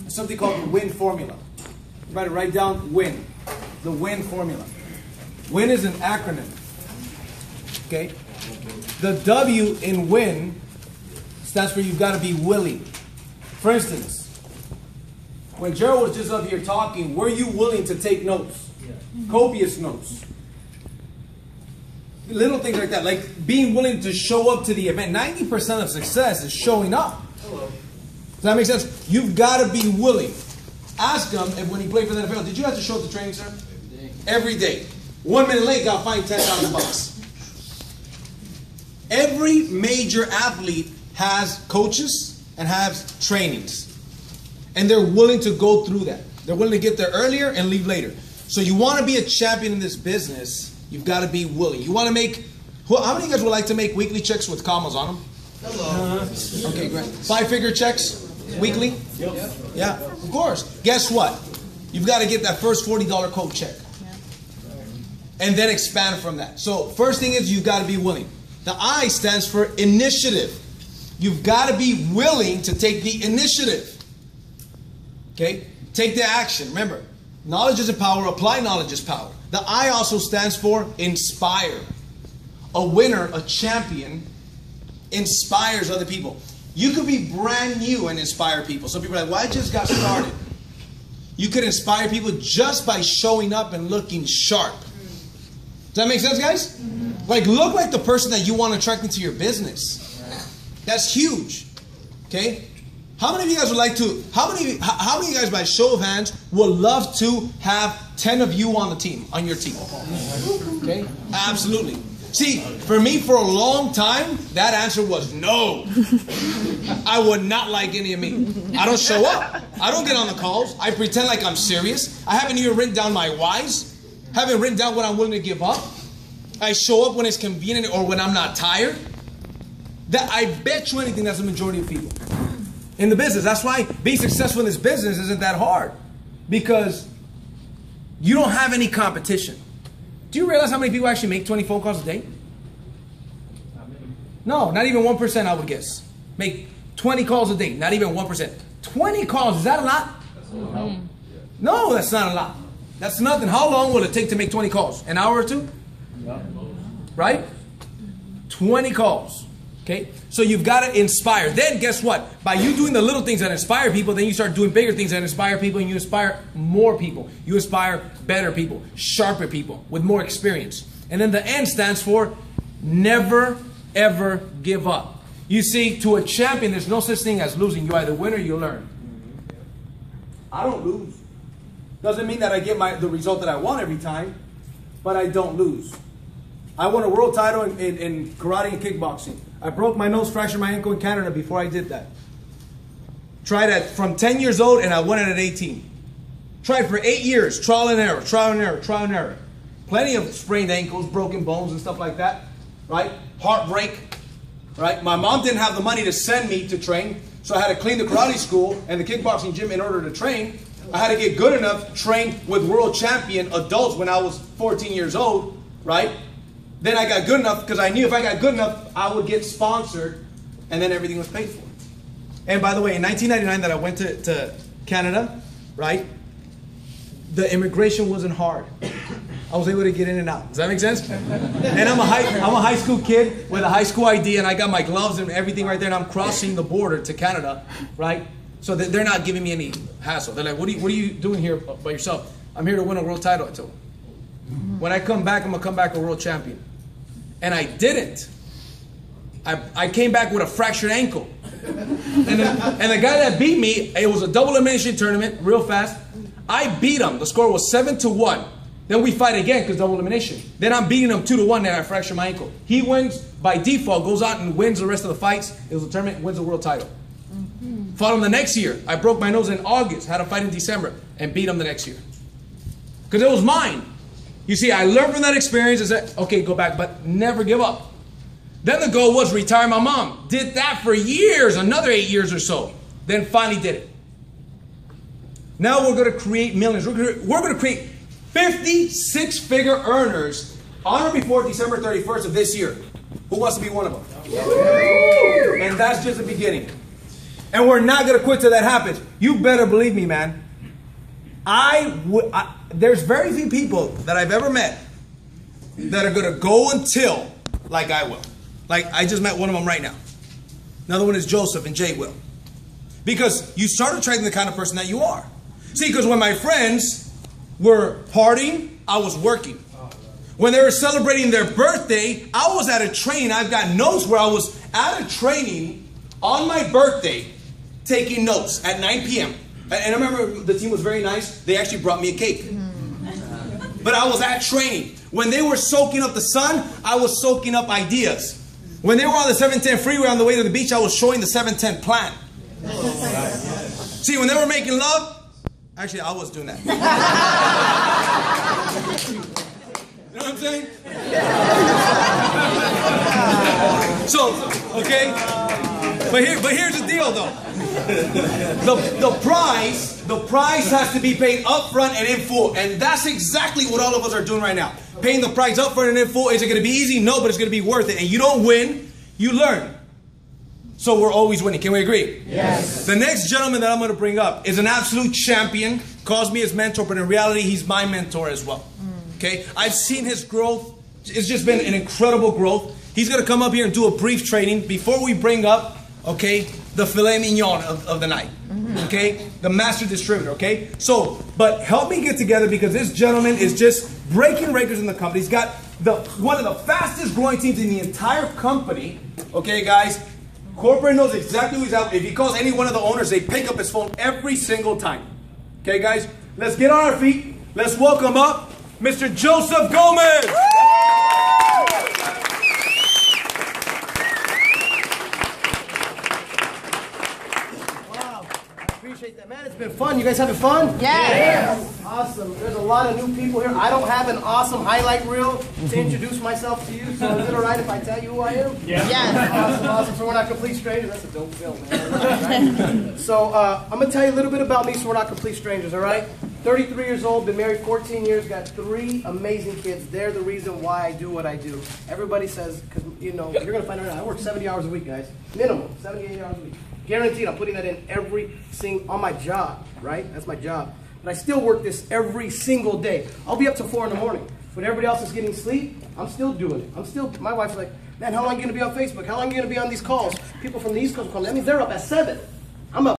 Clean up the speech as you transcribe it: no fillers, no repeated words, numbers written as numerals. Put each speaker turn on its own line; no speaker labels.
something called the WIN formula. You might write down WIN, the WIN formula. WIN is an acronym. Okay? The W in WIN stands for you've got to be willing. For instance, when Gerald was just up here talking, were you willing to take notes? Yeah. Copious notes. Little things like that, like being willing to show up to the event. 90% of success is showing up. Hello. Does that make sense? You've got to be willing. Ask him if when he played for the NFL, did you have to show up to training, sir? Every day. Every day. 1 minute late, got fined $10,000. Every major athlete has coaches and has trainings. And they're willing to go through that. They're willing to get there earlier and leave later. So you want to be a champion in this business, you've got to be willing. You want to make, how many of you guys would like to make weekly checks with commas on them? Hello. Okay, great. 5-figure checks weekly? Yep. Yeah, of course. Guess what? You've got to get that first $40 quote check. And then expand from that. So first thing is you've got to be willing. The I stands for initiative. You've got to be willing to take the initiative. Okay? Take the action. Remember, knowledge is a power. Apply knowledge is power. The I also stands for inspire. A winner, a champion, inspires other people. You could be brand new and inspire people. Some people are like, well, I just got started. You could inspire people just by showing up and looking sharp. Does that make sense, guys? Like, look like the person that you want to attract into your business. That's huge. Okay? How many of you guys would like to, how many of you guys by show of hands would love to have 10 of you on the team, on your team? Okay? Absolutely. See, for me, for a long time, that answer was no. I would not like any of me. I don't show up. I don't get on the calls. I pretend like I'm serious. I haven't even written down my whys. Haven't written down what I'm willing to give up. I show up when it's convenient or when I'm not tired. That I bet you anything that's the majority of people in the business. That's why being successful in this business isn't that hard, because you don't have any competition. Do you realize how many people actually make 20 phone calls a day? No, not even 1%, I would guess. Make 20 calls a day, not even 1%. 20 calls, is that a lot? No, that's not a lot. That's nothing. How long will it take to make 20 calls? An hour or two? Right? 20 calls. Okay? So you've got to inspire. Then guess what? By you doing the little things that inspire people, then you start doing bigger things that inspire people, and you inspire more people. You inspire better people, sharper people with more experience. And then the N stands for never, ever give up. You see, to a champion, there's no such thing as losing. You either win or you learn. I don't lose. Doesn't mean that I get the result that I want every time, but I don't lose. I won a world title in karate and kickboxing. I broke my nose, fractured my ankle in Canada before I did that. Tried it from 10 years old and I won it at 18. Tried for 8 years, trial and error, trial and error, trial and error. Plenty of sprained ankles, broken bones and stuff like that, right? Heartbreak, right? My mom didn't have the money to send me to train, so I had to clean the karate school and the kickboxing gym in order to train. I had to get good enough to train with world champion adults when I was 14 years old, right? Then I got good enough because I knew if I got good enough, I would get sponsored, and then everything was paid for. And by the way, in 1999 that I went to Canada, right, the immigration wasn't hard. I was able to get in and out. Does that make sense? And I'm a high school kid with a high school ID, and I got my gloves and everything right there, and I'm crossing the border to Canada, right? So they're not giving me any hassle. They're like, what are you doing here by yourself? I'm here to win a world title, I told them. When I come back, I'm going to come back a world champion. And I didn't. I came back with a fractured ankle. And the guy that beat me, it was a double elimination tournament, real fast. I beat him. The score was 7-1. Then we fight again because double elimination. Then I'm beating him 2-1, and I fracture my ankle. He wins by default, goes out and wins the rest of the fights. It was a tournament, wins the world title. Fought him the next year. I broke my nose in August, had a fight in December, and beat him the next year. Because it was mine. You see, I learned from that experience and said, okay, go back, but never give up. Then the goal was retire my mom. Did that for years, another 8 years or so. Then finally did it. Now we're going to create millions. We're going to create 50 six-figure earners on or before December 31st of this year. Who wants to be one of them? And that's just the beginning. And we're not going to quit till that happens. You better believe me, man. There's very few people that I've ever met that are going to go until like I will. Like I just met one of them right now. Another one is Joseph and Jay will. Because you start attracting the kind of person that you are. See, because when my friends were partying, I was working. When they were celebrating their birthday, I was at a training. I've got notes where I was at a training on my birthday taking notes at 9 p.m. And I remember the team was very nice. They actually brought me a cake. But I was at training. When they were soaking up the sun, I was soaking up ideas. When they were on the 710 freeway on the way to the beach, I was showing the 710 plan. See, when they were making love, actually, I was doing that. You know what I'm saying? So, okay. But here's the deal, though. The price has to be paid up front and in full. And that's exactly what all of us are doing right now. Paying the price up front and in full. Is it going to be easy? No, but it's going to be worth it. And you don't win, you learn. So we're always winning. Can we agree? Yes. The next gentleman that I'm going to bring up is an absolute champion. Calls me his mentor, but in reality, he's my mentor as well. Okay? I've seen his growth. It's just been an incredible growth. He's going to come up here and do a brief training before we bring up, okay, the filet mignon of the night. Okay? The master distributor. Okay? So, but help me get together because this gentleman is just breaking records in the company. He's got one of the fastest growing teams in the entire company. Okay, guys? Corporate knows exactly who's out. If he calls any one of the owners, they pick up his phone every single time. Okay, guys? Let's get on our feet. Let's welcome up Mr. Joseph Gomez.
Appreciate that, man. It's been fun. You guys having fun?
Yes.
Awesome. There's a lot of new people here. I don't have an awesome highlight reel to introduce myself to you, so is it all right if I tell you who I am?
Yeah. Yes.
Awesome, awesome. So we're not complete strangers. That's a dope film, man. Right? So I'm going to tell you a little bit about me so we're not complete strangers, all right? 33 years old, been married 14 years, got 3 amazing kids. They're the reason why I do what I do. Everybody says, because, you know, you're going to find out, I work 70 hours a week, guys. Minimum, 78 hours a week. Guaranteed, I'm putting that in on my job, right? That's my job. But I still work this every single day. I'll be up to 4 in the morning. When everybody else is getting sleep, I'm still doing it. My wife's like, man, how long are you going to be on Facebook? How long are you going to be on these calls? People from the East Coast call. That means they're up at 7. I'm up.